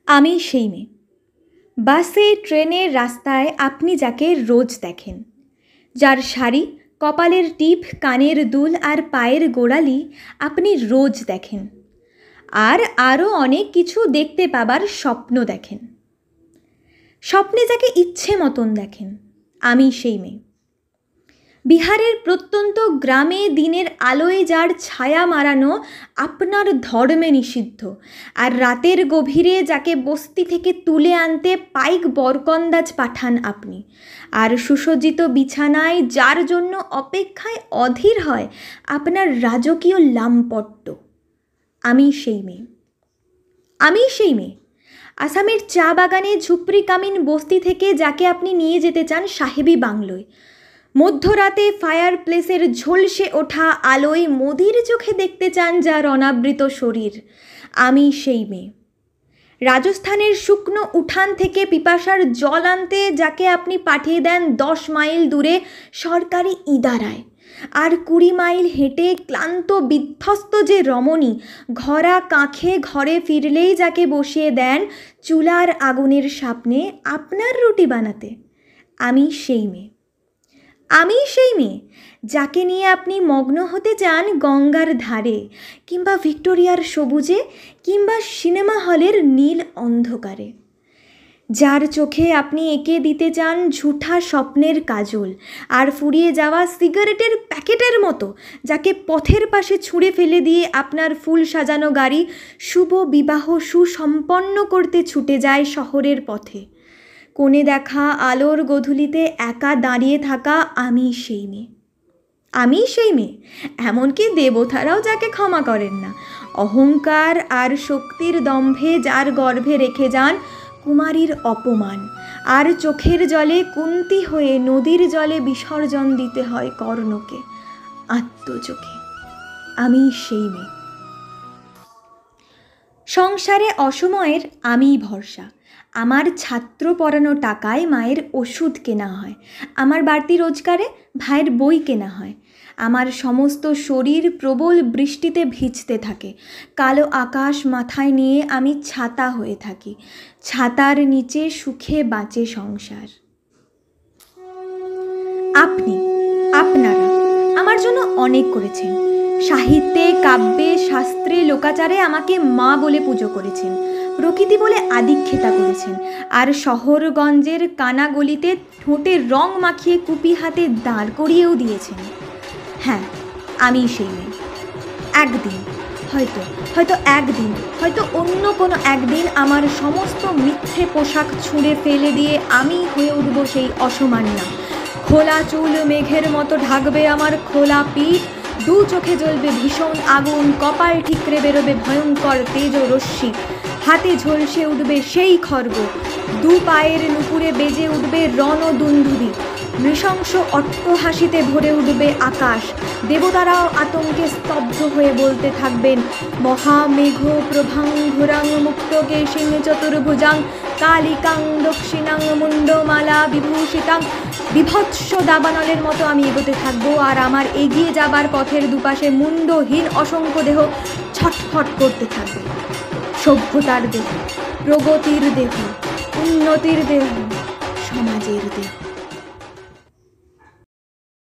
আমি সেই মেয়ে। বাসে, ট্রেনে, রাস্তায় আপনি যাকে রোজ দেখেন, যার শাড়ি, কপালের টিপ, কানের দুল আর পায়ের গোড়ালি আপনি রোজ দেখেন, আর আরও অনেক কিছু দেখতে পাবার স্বপ্ন দেখেন। স্বপ্নে যাকে ইচ্ছে মতন দেখেন, আমি সেই মেয়ে। বিহারের প্রত্যন্ত গ্রামে দিনের আলোয় যার ছায়া মারানো আপনার ধর্মে নিষিদ্ধ, আর রাতের গভীরে যাকে বস্তি থেকে তুলে আনতে পাইক বরকন্দাজ পাঠান আপনি, আর সুসজ্জিত বিছানায় যার জন্য অপেক্ষায় অধীর হয় আপনার রাজকীয় লামপট্ট, আমি সেই মেয়ে। আমি সেই মেয়ে। আসামের চা বাগানে ঝুপড়ি কামিন বস্তি থেকে যাকে আপনি নিয়ে যেতে চান সাহেবি বাংলোয়, মধ্যরাতে ফায়ার প্লেসের ঝলসে ওঠা আলোয় মোদির চোখে দেখতে চান যার অনাবৃত শরীর, আমি সেই মেয়ে। রাজস্থানের শুকনো উঠান থেকে পিপাসার জল আনতে যাকে আপনি পাঠিয়ে দেন 10 মাইল দূরে সরকারি ইদারায়, আর 20 মাইল হেঁটে ক্লান্ত বিধ্বস্ত যে রমণী ঘরা কাঁখে ঘরে ফিরলেই যাকে বসিয়ে দেন চুলার আগুনের সামনে আপনার রুটি বানাতে, আমি সেই মেয়ে। আমি সেই মেয়ে যাকে নিয়ে আপনি মগ্ন হতে চান গঙ্গার ধারে, কিংবা ভিক্টোরিয়ার সবুজে, কিংবা সিনেমা হলের নীল অন্ধকারে, যার চোখে আপনি এঁকে দিতে চান ঝুঠা স্বপ্নের কাজল, আর ফুরিয়ে যাওয়া সিগারেটের প্যাকেটের মতো যাকে পথের পাশে ছুঁড়ে ফেলে দিয়ে আপনার ফুল সাজানো গাড়ি শুভ বিবাহ সুসম্পন্ন করতে ছুটে যায় শহরের পথে। কোণে দেখা আলোর গধূলিতে একা দাঁড়িয়ে থাকা আমি সেই মেয়ে। আমি সেই মেয়ে, এমনকি দেবতারাও যাকে ক্ষমা করেন না, অহংকার আর শক্তির দম্ভে যার গর্ভে রেখে যান কুমারীর অপমান, আর চোখের জলে কুন্তি হয়ে নদীর জলে বিসর্জন দিতে হয় কর্ণকে আত্মচোখে, আমি সেই মেয়ে। সংসারে অসময়ের আমিই ভরসা। আমার ছাত্র পড়ানো টাকায় মায়ের ওষুধ কেনা হয়, আমার বাড়তি রোজগারে ভাইয়ের বই কেনা হয়। আমার সমস্ত শরীর প্রবল বৃষ্টিতে ভিজতে থাকে, কালো আকাশ মাথায় নিয়ে আমি ছাতা হয়ে থাকি, ছাতার নিচে সুখে বাঁচে সংসার। আপনি, আপনারা আমার জন্য অনেক করেছেন। সাহিত্যে, কাব্যে, শাস্ত্রে, লোকাচারে আমাকে মা বলে পুজো করেছেন, প্রকৃতি বলে আদিক্ষেতা করেছেন, আর শহরগঞ্জের কানাগলিতে ঠোঁটে রং মাখিয়ে কুপি হাতে দাঁড় করিয়েও দিয়েছেন। হ্যাঁ, আমি সেই মেয়ে। একদিন, হয়তো একদিন, হয়তো অন্য কোনো একদিন আমার সমস্ত মিথ্যে পোশাক ছুঁড়ে ফেলে দিয়ে আমি হয়ে উঠব সেই অসমান্না। খোলা চুল মেঘের মতো ঢাকবে আমার খোলা পিঠ, দু চোখে জ্বলবে ভীষণ আগুন, কপাল ঠিকরে বেরোবে ভয়ঙ্কর তেজ রশ্মি, হাতে ঝলসে উঠবে সেই খড়গ, দু পায়ের নুপুরে বেজে উঠবে রণদুন্দুভি, নৃশংস অট্টহাসিতে ভরে উঠবে আকাশ। দেবতারাও আতঙ্কে স্তব্ধ হয়ে বলতে থাকবেন, মহামেঘ প্রভাং ঘোরাং মুক্তকেশিং চতুর্ভুজাং কালিকাং দক্ষিণাং মুন্ডমালা বিভূষিতাং। বিভৎস দাবানলের মতো আমি এগোতে থাকবো, আর আমার এগিয়ে যাবার পথের দুপাশে মুন্ডহীন অসংখ্য দেহ ছটফট করতে থাকবে। সভ্যতার দেহ, প্রগতির দেহ, উন্নতির দেহ, সমাজের দেহ।